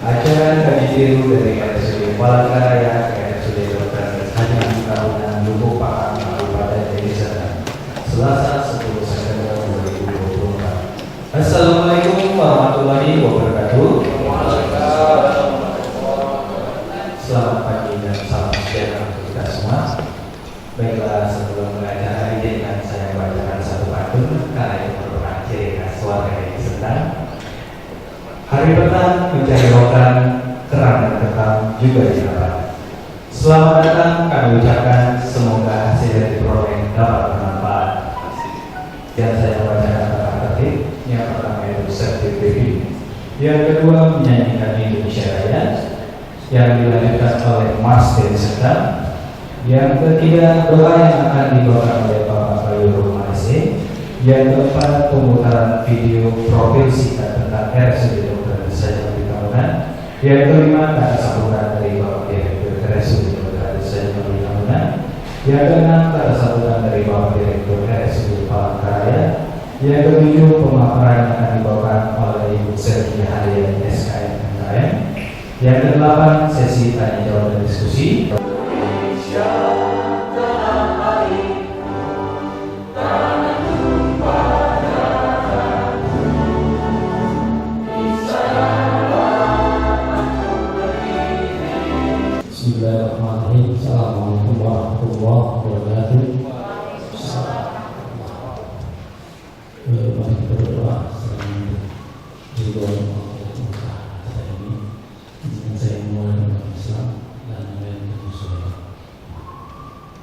Acara kaji tiru dari RSUD Palangkaraya ke RSUD Dr. Haji Amin Tahunan Lubuk Pakam Kabupaten Deli Serdang, Selasa 10 September 2024. Assalamualaikum warahmatullahi wabarakatuh. Selamat pagi dan salam sejahtera untuk kita semua. Baiklah, sebelum mulai acara ini akan saya bacakan satu pantun karena itu merupakan ciri khas warga Deli Serdang. Hari petang mencari rokan, terang dan ketam juga didapat. Selamat datang kami ucapkan, semoga hasil yang diperoleh dapat bermanfaat. Yang saya bacakan tentang tertib, yang pertama itu Sertif Baby, yang kedua menyanyikan Indonesia Raya, yang dilanjutkan oleh Mas Deli Serdang, yang ketiga doa yang akan dibawakan oleh Bapak Bayu Rumahese, yang keempat pemutaran video profil singkat tentang RSUD Dr. Haji Tahunan, yang kelima kata sambutan dari Bapak Direktur RSUD Dr. Haji Tahunan, yang keenam kata sambutan dari Bapak Direktur RSUD Palangkaraya, yang ketujuh pemaparan yang akan dibawakan oleh Ibu Sergi Hadian SKM MKM, yang kedelapan sesi tanya jawab dan diskusi. Bismillahirrahmanirrahim. Assalamualaikum warahmatullahi wabarakatuh. Mari kita berdoa. Saya mulai dengan Islam dan dengan Islam.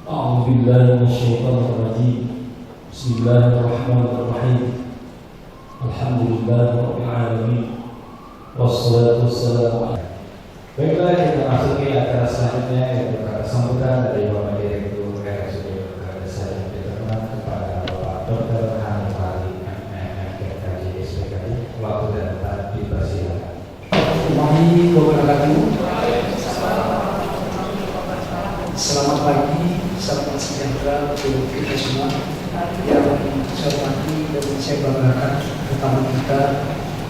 A'udzubillahi minasyaitonir rajim. Bismillahirrahmanirrahim. Alhamdulillahirabbil alamin. Wassalatu wassalamu. Baiklah, kita masuki acara selanjutnya, yaitu kata sambutan dari Bapak Direktur RSUD Dr. Haji Tahunan kepada Bapak Dr. Hanif Ali MMKJ SPKJ. Waktu dan tempat dipersilakan. Warahmatullahi wabarakatuh. Selamat pagi, salam sejahtera untuk kita semua. Yang saya hormati dan saya banggakan pertama kita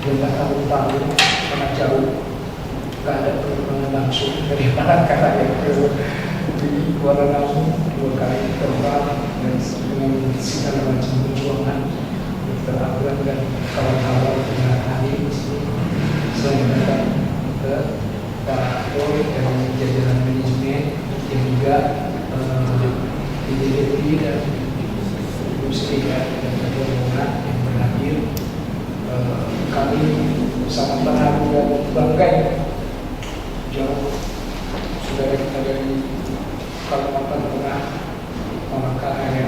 yang tak tahu sangat jauh, tidak ada perkembangan langsung dari Palangkaraya ke di Kuala Namu 2 kali terbang dan dengan segala macam perjuangan Dr. Abram dan kawan-kawan dengan ahli selain datang ke Pak Boy dan jajaran manajemen yang juga DDP dan Gusti dan rombongan yang berhadir. Kami sangat berharu dan bangga jauh saudara kita dari Kalimantan Tengah, Palangkaraya.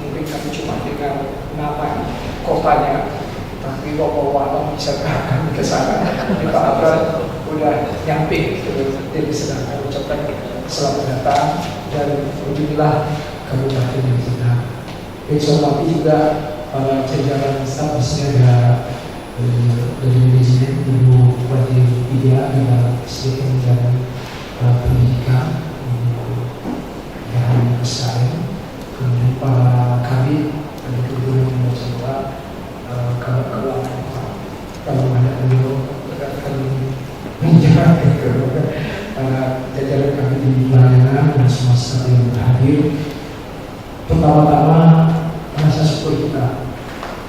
Mungkin kami cuma dengar nama kotanya, tapi walau bisa kami ke sana. Pak Abram udah nyampe ke Deli Serdang. Kami ucapkan selamat datang dan alhamdulillah Kabupaten Deli Serdang. Saya hormati juga para jajaran staf siaga dari manajemen, Ibu Wadi Widya dan SDM dan pendidikan, yang SKM, kemudian para kabit, ada guru yang membaca kawan-kawan kalau ada beliau akan menjaga ke jajaran kami di pelayanan dan semua staf yang berhadir. Pertama-tama rasa syukur kita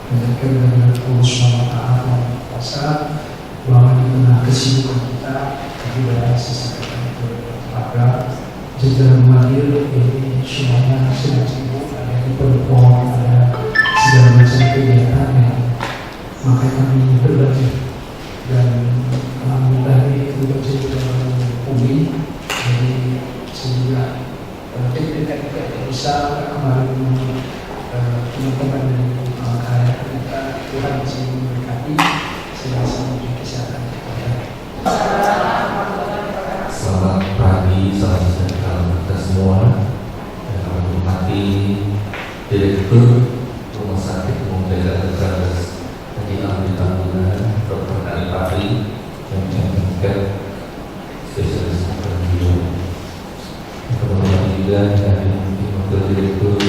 dengan Allah SWT dan kuasa bahwa di tengah kesibukan kita juga sisi keluarga jajaran hadir ini semuanya sedang sibuk, ada di perempuan, ada segala macam kegiatan yang maka kami berbagi dan alhamdulillah ini berbagi dengan publik. Jadi sehingga kita bisa kemarin teman-teman dari Palangkaraya, ternyata Tuhan masih memberkati sehingga memberi kesehatan kepada. Selamat pagi, salam sejahtera untuk kita semua. Yang kami hormati Direktur Rumah Sakit Umum Daerah Dr. Haji Amin Tahunan, Dr. Hanif Ali, yang menyampaikan spesialis kardio. Yang kami hormati juga dari Wakil Direktur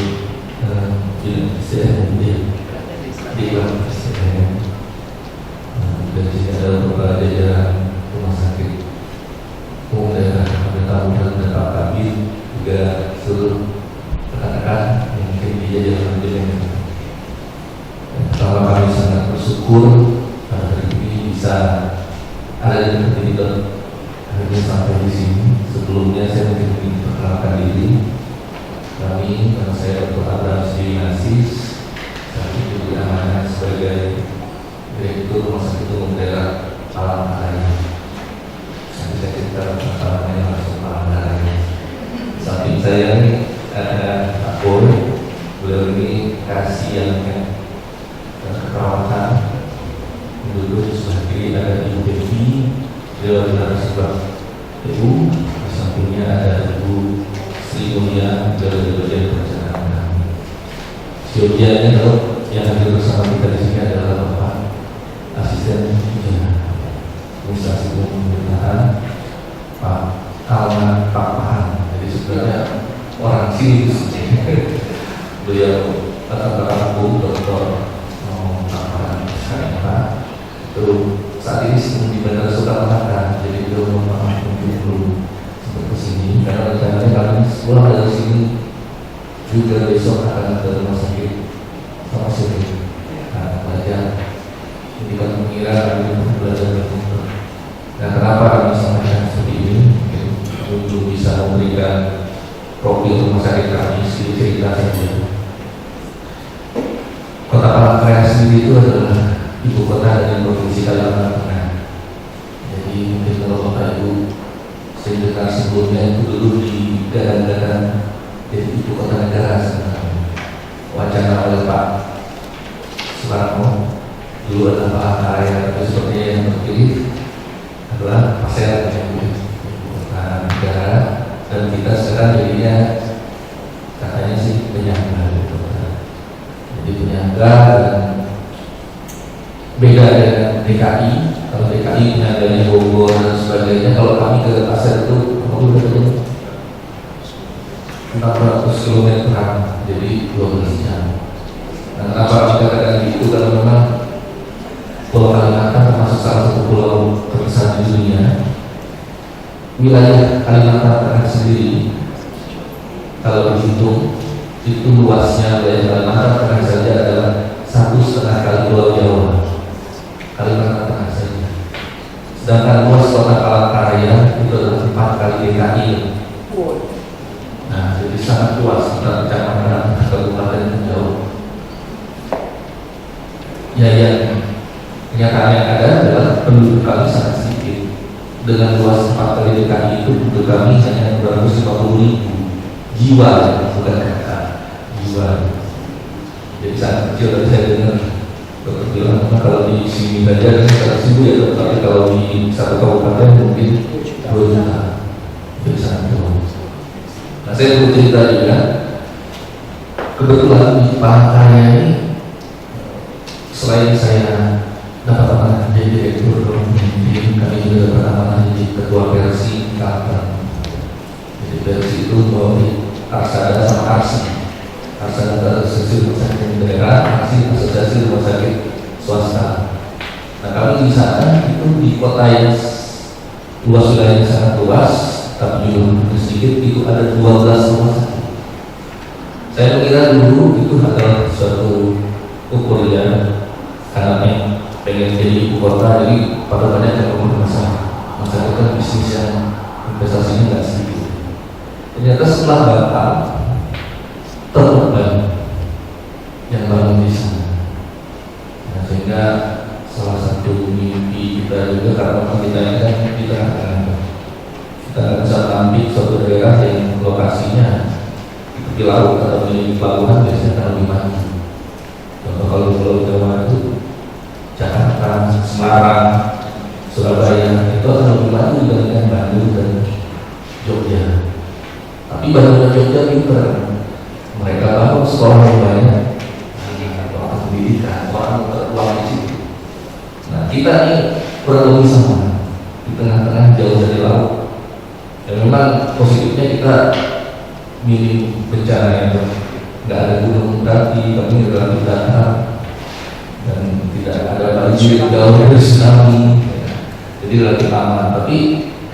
CND di SDM, dan di sini ada beberapa jajaran rumah sakit ada di Twitter. Akhirnya sampai di sini. Sebelumnya saya mungkin memperkenalkan diri. Kami, nama saya Dr. Abraham Sidimasis, saat itu diamankan sebagai Direktur Rumah Sakit Umum Daerah Palangkaraya. Nanti saya cerita masalahnya langsung Palangkaraya. Samping saya ini ada Pak Boy, beliau ini kasih yang keperawatan. Dulu di sebelah kiri ada Ibu Devi, beliau adalah sebuah ibu. Di sampingnya ada Ibu Sri Mulia dari bagian perencanaan kami. Seusianya kalau yang hadir bersama kita di sini adalah Bapak Asisten Administrasi Pemerintahan Pak Alman Pak Pahan. Jadi sebenarnya orang sini beliau latar belakang hukum Dr. Pak Pahan Pak. Terus saat ini sedang di Bandara Soekarno-Hatta, jadi beliau mungkin belum sempat ke sini karena rencananya kami pulang dari sini juga besok akan ke rumah sakit sama sore. Nah, belajar jadi kami mengira kami belajar berkumpul. Nah, kenapa kami sampaikan seperti ini? Untuk bisa memberikan profil rumah sakit kami sedikit cerita saja. Kota Palangkaraya sendiri itu adalah ibu kota dari provinsi Kalimantan Tengah. Jadi mungkin kalau Bapak Ibu saya dengar sebelumnya itu dulu digadang-gadang jadi ibu kota negara sebenarnya. Wacana oleh Pak Soekarno dulu adalah Palangkaraya, tapi sepertinya yang terpilih adalah Pasir yang ibu kota negara, dan kita sekarang jadinya katanya sih penyangga gitu. Jadi penyangga dan beda dengan DKI. Kalau DKI penyangganya Bogor dan sebagainya, kalau kami ke Pasir itu 400 km, jadi 12 jam. Nah, kenapa kami katakan itu? Karena memang Pulau Kalimantan termasuk salah satu pulau terbesar di dunia. Wilayah Kalimantan Tengah sendiri, kalau dihitung, itu luasnya wilayah Kalimantan Tengah saja adalah 1,5 kali Pulau Jawa. Kalimantan Tengah saja. Sedangkan luas kota Palangkaraya itu adalah 4 kali DKI. Nah, jadi sangat luas antara kecamatan kabupaten yang jauh. Ya, yang kenyataan yang ada adalah penduduk kami sangat sedikit. Dengan luas 4 kali DKI itu penduduk kami hanya 250.000 jiwa, bukan kata jiwa. Jadi sangat kecil. Tadi saya dengar dokter bilang kalau di sini saja 100.000 ya, tapi kalau di satu kabupaten mungkin 2 juta. Jadi sangat jauh. Nah, saya perlu cerita juga. Kebetulan di Palangkaraya ini, selain saya dapat amanah jadi direktur, kami juga dapat amanah jadi ketua versi Kalteng. Jadi versi itu melalui Arsada sama Arsi. Arsada adalah Asosiasi Rumah Sakit Daerah, Arsi Asosiasi Rumah Sakit Swasta. Nah, kami di sana itu di kota yang luas, wilayahnya sangat luas, tapi juga sedikit, itu ada 12 rumah sakit. Saya mengira dulu itu adalah suatu ukuran karena pengen jadi ibu kota, jadi pada banyak yang ngomong masalah kan bisnis yang investasinya nggak sedikit. Ternyata setelah Bapak terbangun yang bangun di sana. Nah, sehingga salah satu mimpi kita juga, karena kita ini kan di tengah-tengah, kita bisa mengambil suatu daerah yang lokasinya di laut atau di pelabuhan, biasanya akan lebih maju. Contoh kalau di Pulau Jawa itu Jakarta, Semarang, Surabaya itu akan lebih maju dibandingkan Bandung dan Jogja. Tapi Bandung dan Jogja pintar, mereka bangun sekolah yang banyak, orang pendidikan, orang teruang di situ. Nah, kita ini kurang lebih sama, di tengah-tengah jauh dari laut. Dan memang positifnya kita minim bencana yang nggak ada gunung berapi, kami relatif datar dan tidak ada banjir jauh dari tsunami, jadi relatif aman. Tapi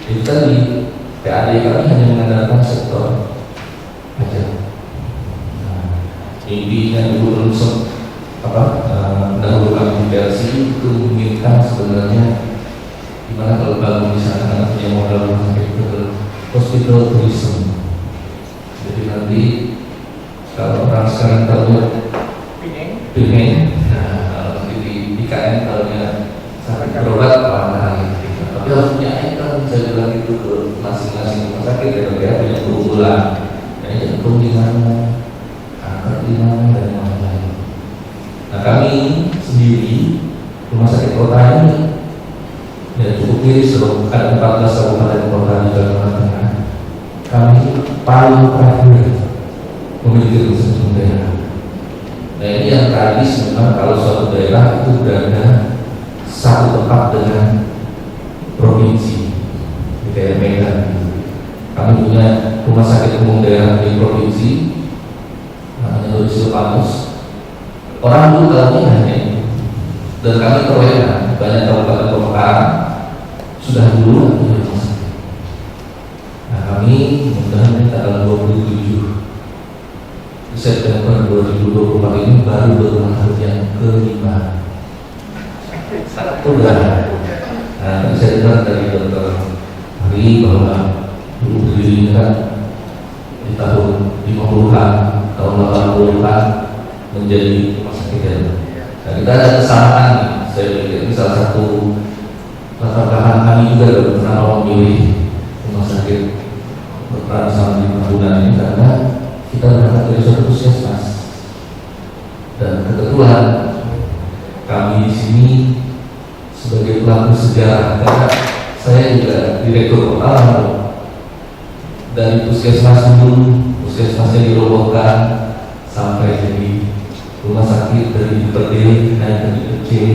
itu tadi PAD kami hanya mengandalkan sektor aja. Nah, intinya dulu dahulu kami versi itu menginginkan sebenarnya Gimana kalau bangun di sana karena punya modal rumah sakit itu hospital tourism. Jadi nanti kalau orang sekarang tahu pengen, nah nanti di IKN kalau sakit berobat mana tapi harus punya iklan. Saya bilang itu ke masing-masing rumah sakit ya, punya keunggulan. Ini jantung di mana, kanker di mana, dan lain-lain. Nah kami sendiri rumah sakit kota ini ya cukup miris loh, ada 14 kabupaten kota di Jawa Tengah. Kami paling terakhir memiliki rumah sakit daerah. Nah ini yang tragis memang kalau suatu daerah itu berada satu tempat dengan provinsi di daerah Medan. Kami punya rumah sakit umum daerah di provinsi namanya Luis Silvanus. Orang dulu tahunya hanya ini, dan kami terlena banyak kabupaten pemekaran sudah dulu punya rumah sakit. Nah kami mudah-mudahan tanggal 27 September 2024 ini baru berumah sakit yang kelima. Udah. Nah, saya dengar dari Dr. Hari bahwa dulu berdiri kan di tahun 50-an, tahun 80-an menjadi rumah sakit daerah. Nah, kita ada kesamaan nih. Saya pikir ini salah satu latar belakang kami juga dalam kenapa memilih rumah sakit berperan sama di Ragunan ini karena kita berangkat dari suatu puskesmas. Dan kebetulan kami di sini sebagai pelaku sejarah karena saya juga direktur kota dari puskesmas dulu, puskesmasnya dirobohkan sampai jadi rumah sakit dari berdiri naik ke kecil.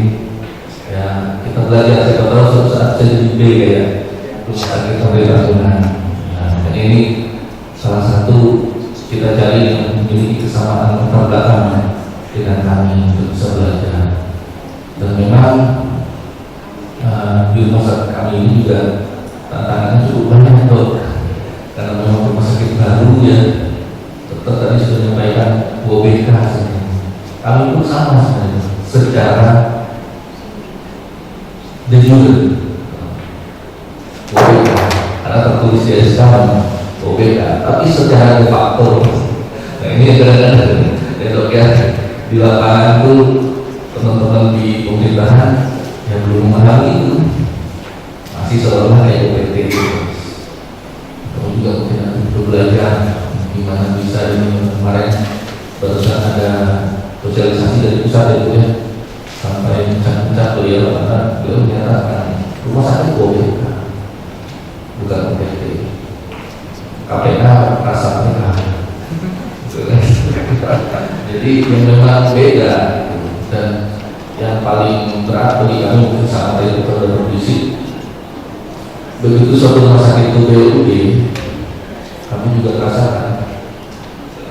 Ya kita belajar, saya tahu suatu saat saya jadi B ya rumah sakit sampai Ragunan. Nah ini salah satu kita cari yang memiliki kesamaan latar belakang dengan kami untuk bisa belajar. Dan memang di rumah sakit kami ini juga tantangannya cukup banyak dok, karena memang rumah sakit baru ya. Dokter tadi sudah menyampaikan WBK, kami pun sama sebenarnya secara de jure WBK karena tertulis di SK WBK, tapi secara de facto. Nah ini kadang-kadang ya dok ya, di lapangan tuh teman-teman di pemerintahan yang belum memahami itu masih seolah-olah kayak UPT gitu. Kamu juga mungkin untuk belajar gimana bisa ini. Kemarin barusan ada sosialisasi dari pusat itu ya, sampai puncak-puncak beliau karena beliau menyatakan rumah sakit WBK bukan UPT. KPK rasanya jadi yang memang beda. Dan yang paling berat bagi kami mungkin sangat dari dokter dan fisik. Begitu suatu rumah sakit itu BUD, kami juga rasakan.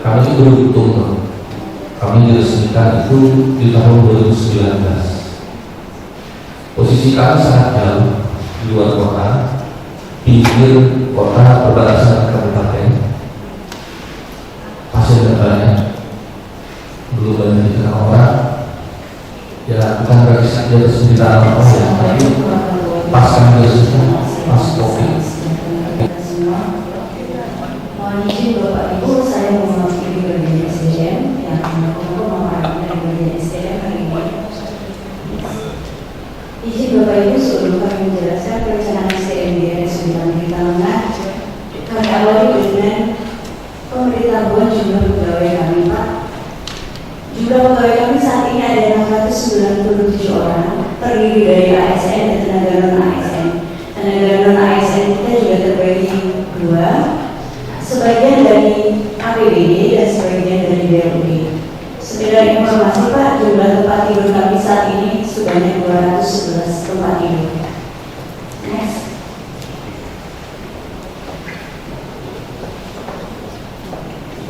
Kami itu beruntung, kami diresmikan itu di tahun 2019. Posisi kami sangat jauh di luar kota, pinggir kota perbatasan kabupaten. Pasien banyak, belum banyak dikenal orang. Ya bukan berarti saja kesulitan apa ya, tapi pas kami resmikan pas COVID. Mohon izin Bapak Ibu, saya mewakili bagian SDM yang memperkenalkan dari bagian SDM hari ini. Izin Bapak Ibu, sebelum kami menjelaskan perencanaan SDM di RSUD Negeri Talengan, kami awali dengan pemberitahuan jumlah pegawai kami Pak. Jumlah pegawai kami saat ini ada 697 orang, terdiri dari ASN dan tenaga non-ASN. Tenaga non-ASN kita juga terbagi dua, sebagian dari APBD dan sebagian dari BLUD. Sekedar informasi Pak, jumlah tempat tidur kami saat ini sebanyak 211 tempat tidur. Next.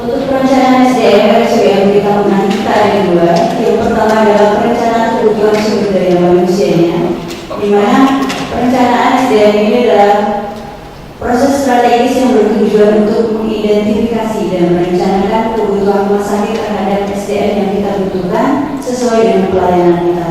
Untuk perencanaan SDM RSUD di tahunan kita ada dua. Yang pertama adalah perencanaan kebutuhan sumber daya manusianya, di mana perencanaan SDM ini adalah proses strategis yang bertujuan untuk mengidentifikasi dan merencanakan kebutuhan rumah sakit terhadap SDM yang kita butuhkan sesuai dengan pelayanan kita.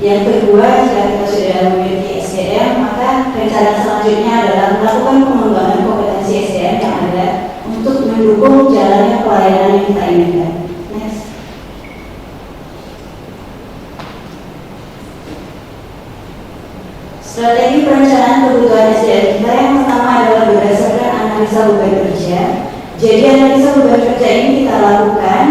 Yang kedua, jika kita sudah memiliki SDM, maka rencana selanjutnya adalah melakukan pengembangan kompetensi SDM yang ada untuk mendukung jalannya pelayanan yang kita inginkan. Next. Strategi perencanaan kebutuhan SDM kita yang pertama adalah berdasarkan analisa beban kerja. Jadi analisa beban kerja ini kita lakukan.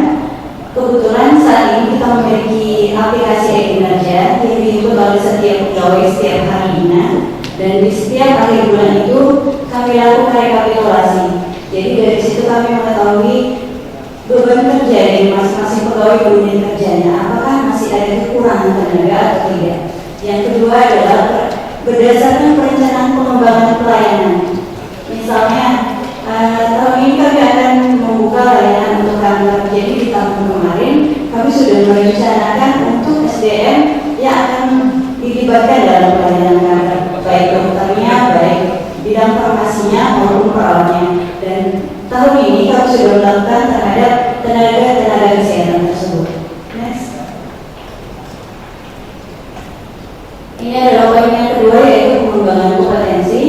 Kebetulan saat ini kita memiliki aplikasi e-kinerja yang diinput oleh setiap pegawai setiap harinya, dan di setiap akhir bulan itu kami lakukan rekapitulasi. Jadi dari situ kami mengetahui beban kerja dari masing-masing pegawai di unit kerjanya, apakah masih ada kekurangan tenaga atau tidak. Yang kedua adalah berdasarkan perencanaan pengembangan pelayanan. Misalnya tahun ini kami akan membuka layanan untuk kantor. Jadi di tahun kemarin kami sudah merencanakan untuk SDM yang akan dilibatkan dalam pelayanan kantor, baik dokternya, baik bidang farmasinya maupun perawatnya. Dan tahun ini kami sudah melakukan terhadap tenaga kesehatan tersebut. Next. Ini adalah poin yang kedua, yaitu pengembangan kompetensi.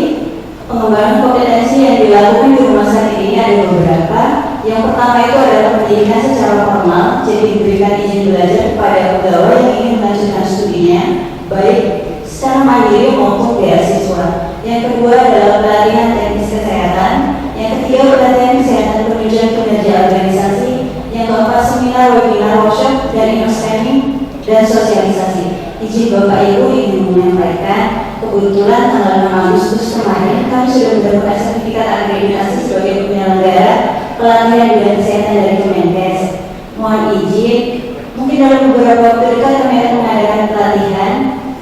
Pengembangan kompetensi yang dilakukan di rumah sakit ini ada beberapa. Yang pertama itu adalah pendidikan secara formal, jadi diberikan izin belajar kepada pegawai yang ingin melanjutkan studinya, baik secara mandiri maupun beasiswa. Yang kedua adalah pelatihan teknis kesehatan. Yang ketiga pelatihan kesehatan penunjang kinerja organisasi. Yang keempat seminar, webinar, workshop, dan in-house training dan sosialisasi. Izin Bapak Ibu ingin menyampaikan, kebetulan tanggal 6 Agustus kemarin kami sudah mendapatkan sertifikat akreditasi sebagai penyelenggara pelatihan bidang kesehatan dari Kemenkes. Mohon izin, mungkin dalam beberapa waktu dekat kami akan mengadakan pelatihan.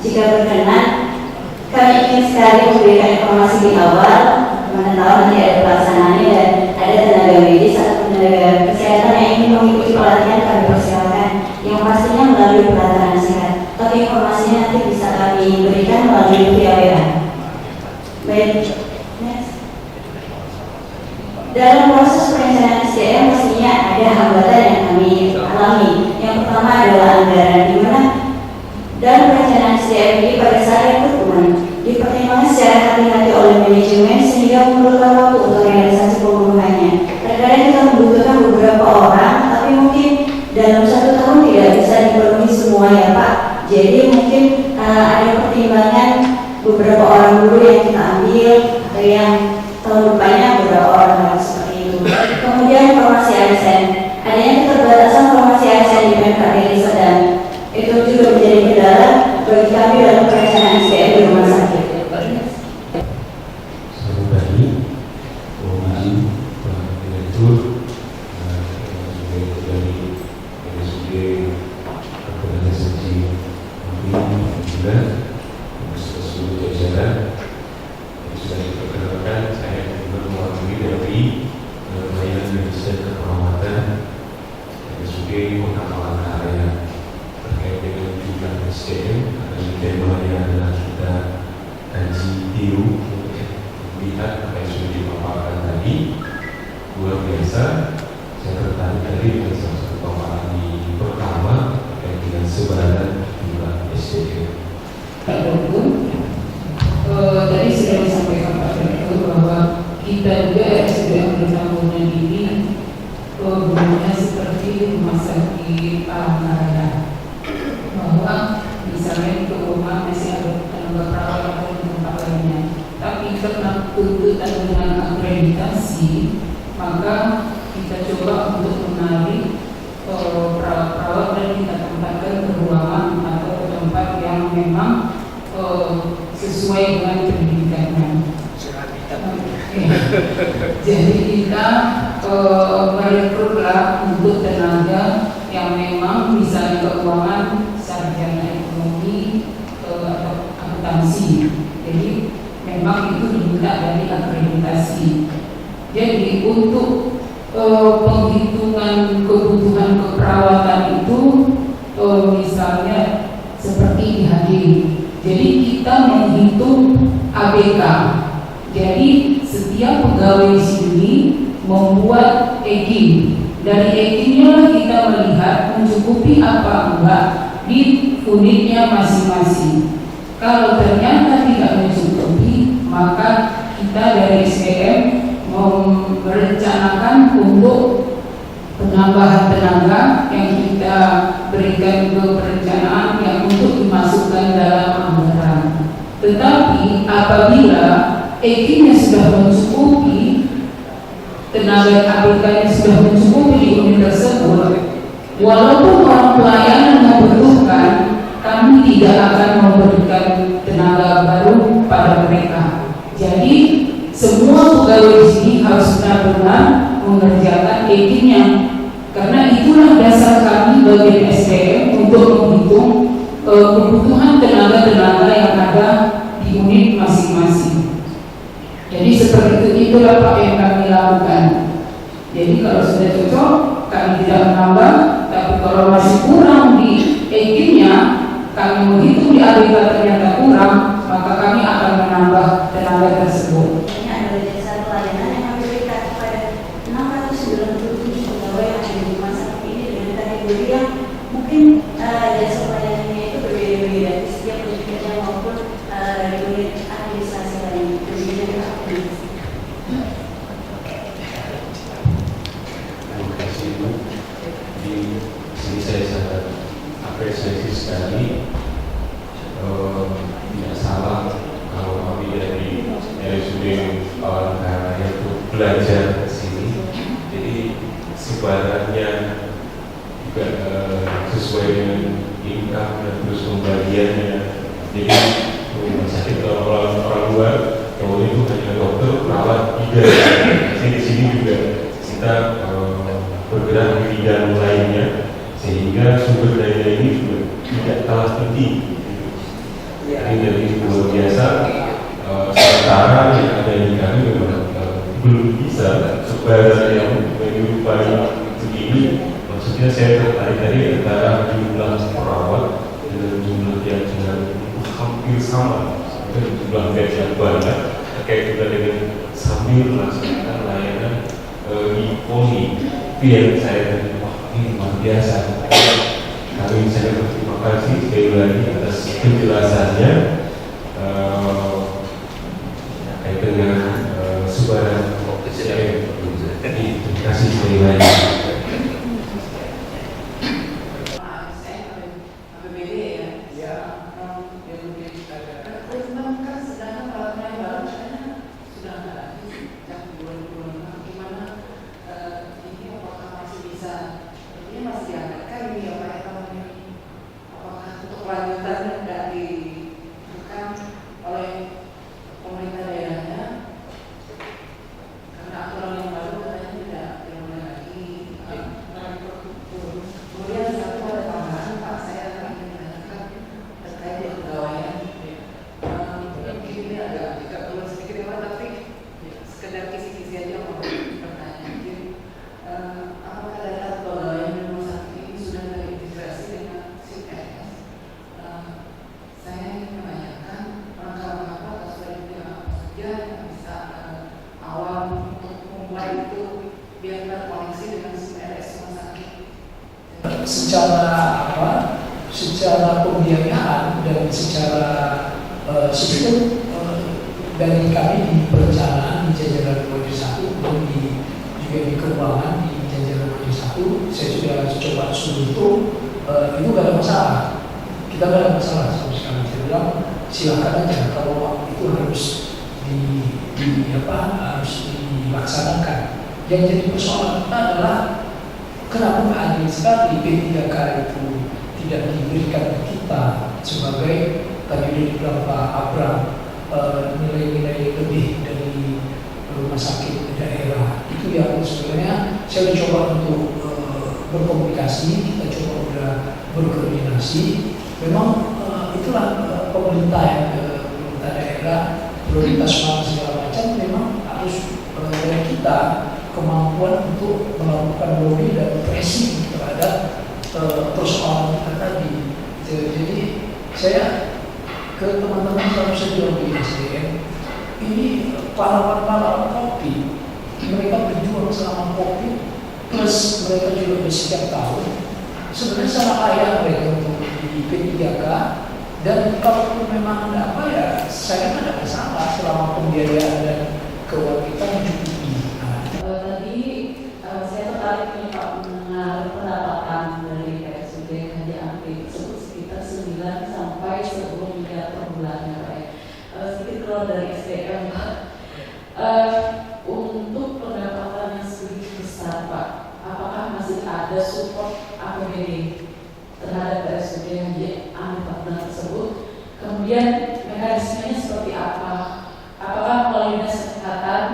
Jika berkenan, kami ingin sekali memberikan informasi di awal, mana tahu nanti ada pelaksanaannya dan ada tenaga medis atau tenaga kesehatan yang ingin mengikuti pelatihan, kami persilakan. Yang pastinya melalui pelatihan sehat, tapi informasinya nanti bisa kami berikan melalui via WA. Baik, next. Dalam proses perencanaan SDM pastinya ada hambatan yang kami alami. Yang pertama adalah anggaran, di mana dalam perencanaan SDM ini pada saat yang berkurang dipertimbangkan secara hati-hati oleh manajemen sehingga memerlukan waktu untuk realisasi pembunuhannya. Terkadang kita membutuhkan beberapa orang, tapi mungkin dalam 1 tahun tidak bisa dipenuhi semua ya Pak. Jadi mungkin ada pertimbangan beberapa orang dulu yang kita ambil, atau yang tahun depannya beberapa orang seperti itu. Kemudian formasi ASN, adanya keterbatasan formasi ASN di Pemkab Deli Serdang, itu juga menjadi kendala bagi kami dalam perencanaan SDM di rumah sakit. Selamat pagi, Pak Direktur, dari RSUD Organisasi juga seluruh jajaran yang sudah diperkenalkan. Saya juga mewakili dari layanan medis dan keperawatan RSUD Kota Palangkaraya terkait dengan jumlah SDM. Ada temanya adalah kita kaji tiru lihat apa yang sudah dipaparkan tadi, luar biasa. Saya tertarik dari salah satu paparan di pertama terkait dengan sebaran jumlah SDM. Pak Dokter, tadi sudah disampaikan Pak Direktur bahwa kita juga SDM bertanggungan ini bentuknya seperti rumah sakit Palangkaraya, bahwa misalnya di rumah masih ada tenaga perawat atau di tempat lainnya, tapi karena tuntutan dengan akreditasi, maka kita coba untuk menarik perawat dan kita tempatkan ke ruangan atau ke tempat yang memang sesuai dengan pendidikannya. Jadi kita merekrutlah untuk tenaga yang memang misalnya keuangan, sarjana ekonomi atau akuntansi. Jadi memang itu diminta dari akreditasi. Jadi untuk penghitungan kebutuhan keperawatan itu misalnya seperti di HG. Jadi kita menghitung ABK. Jadi setiap pegawai di sini membuat EGIM. Dari EGIM-nya kita melihat mencukupi apa enggak di unitnya masing-masing. Kalau ternyata tidak mencukupi, maka kita dari SDM merencanakan untuk penambahan tenaga yang kita berikan ke perencanaan yang untuk dimasukkan dalam anggaran. Tetapi apabila EKI-nya sudah mencukupi, tenaga ABK-nya sudah mencukupi di unit tersebut, walaupun orang pelayanan membutuhkan, kami tidak akan memberikan tenaga baru pada mereka. Jadi semua pegawai di sini harus benar-benar mengerjakan EKI-nya, karena itulah dasar kami bagian SDM untuk menghitung kebutuhan tenaga-tenaga yang ada di unit masing-masing. Jadi seperti itulah Pak yang kami lakukan. Jadi kalau sudah cocok, kami tidak menambah, tapi kalau masih kurang di EKI-nya, kami menghitung di ABK ternyata kurang, maka kami akan menambah tenaga tersebut. Ini adalah jasa pelayanan yang kami berikan kepada 697 pegawai yang ada di rumah sakit ini dengan kategori yang mungkin jasa pelayanannya itu berbeda-beda di setiap unitnya maupun unit administrasi lain, berbeda administrasi. Terima kasih Bu. Di sini saya sangat apresiasi sekali. Tidak salah kalau kami dari RSUD Palangkaraya untuk belajar ke sini. Jadi sebarannya juga sesuai dengan income dan terus pembagiannya. Jadi rumah sakit orang luar, kalau itu hanya dokter, perawat, tidak. Jadi di sini juga kita bergerak di bidang lainnya, sehingga sumber daya ini juga tidak kalah tinggi. Ini jadi luar biasa. Sementara yang ada di kami memang belum bisa sebaran yang menyerupai begini. Maksudnya saya tertarik tadi antara jumlah perawat dengan jumlah yang hampir sama, jumlah bed yang banyak, terkait juga dengan sambil melaksanakan layanan di PONI. Itu yang saya tadi, wah ini luar biasa. Kami saya berterima kasih sekali lagi atas penjelasannya terkait dengan sebaran SDM. Terima kasih sekali lagi. Secara pembiayaan dan secara sistem dari kami di perencanaan di jajaran Komisi 1 dan juga di keuangan di jajaran Komisi 1, saya sudah coba seluruh itu gak ada masalah. Kita gak ada masalah sama sekali. Saya bilang silakan aja kalau itu harus harus dilaksanakan. Yang jadi persoalan kita adalah kenapa adil sekali P3K itu tidak diberikan ke kita sebagai tadi dibilang Pak Abram, nilai-nilai lebih dari rumah sakit daerah. Itu yang sebenarnya saya mencoba untuk berkomunikasi, kita coba udah berkoordinasi. Memang itulah pemerintah daerah prioritas segala macam memang harus dari kita kemampuan untuk melakukan lobby dan pressing terhadap persoalan kita tadi. Jadi saya ke teman-teman selalu saya bilang di SDM, ini pahlawan-pahlawan kopi, mereka berjuang selama kopi, plus mereka juga bersekian tahun. Sebenarnya sama ayah mereka untuk di P3K, Dan kalau memang ada apa ya, saya kan ada masalah selama pembiayaan dan keuangan kita mencukupi. Tadi saya tertarik nih Pak mendengar pendapatan dari PSUD Haji Amri tersebut sekitar 9 sampai 10 miliar per bulannya Pak ya. Sedikit keluar dari SDM Pak. Untuk pendapatan yang segitu besar Pak, apakah masih ada support APBD terhadap PSUD Haji Amri Tabunan tersebut? Kemudian mekanismenya seperti apa? Apakah melalui dinas kesehatan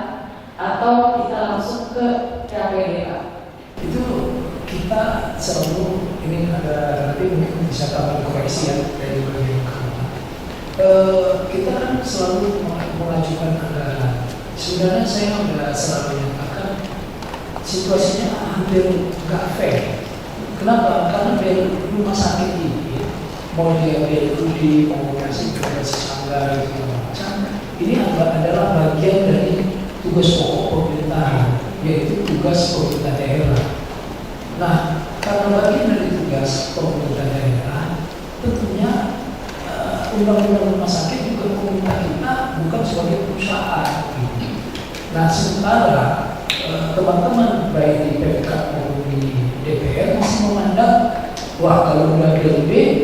atau kita langsung ke KPD Pak? Itu kita selalu ini ada, nanti mungkin bisa tambah koreksi ya dari bagian keuangan. Kita kan selalu mengajukan anggaran. Sebenarnya saya sudah selalu menyatakan situasinya hampir nggak fair. Kenapa? Karena dari rumah sakit ini mau dia BUD, komunikasi anggaran segala macam, ini adalah bagian dari tugas pokok pemerintahan, yaitu tugas pemerintah daerah. Nah, karena bagian dari tugas pemerintah daerah, tentunya undang-undang rumah sakit juga pemerintah kita bukan sebagai perusahaan. Nah, sementara teman-teman baik di PPK maupun di DPR masih memandang, wah kalau udah BLB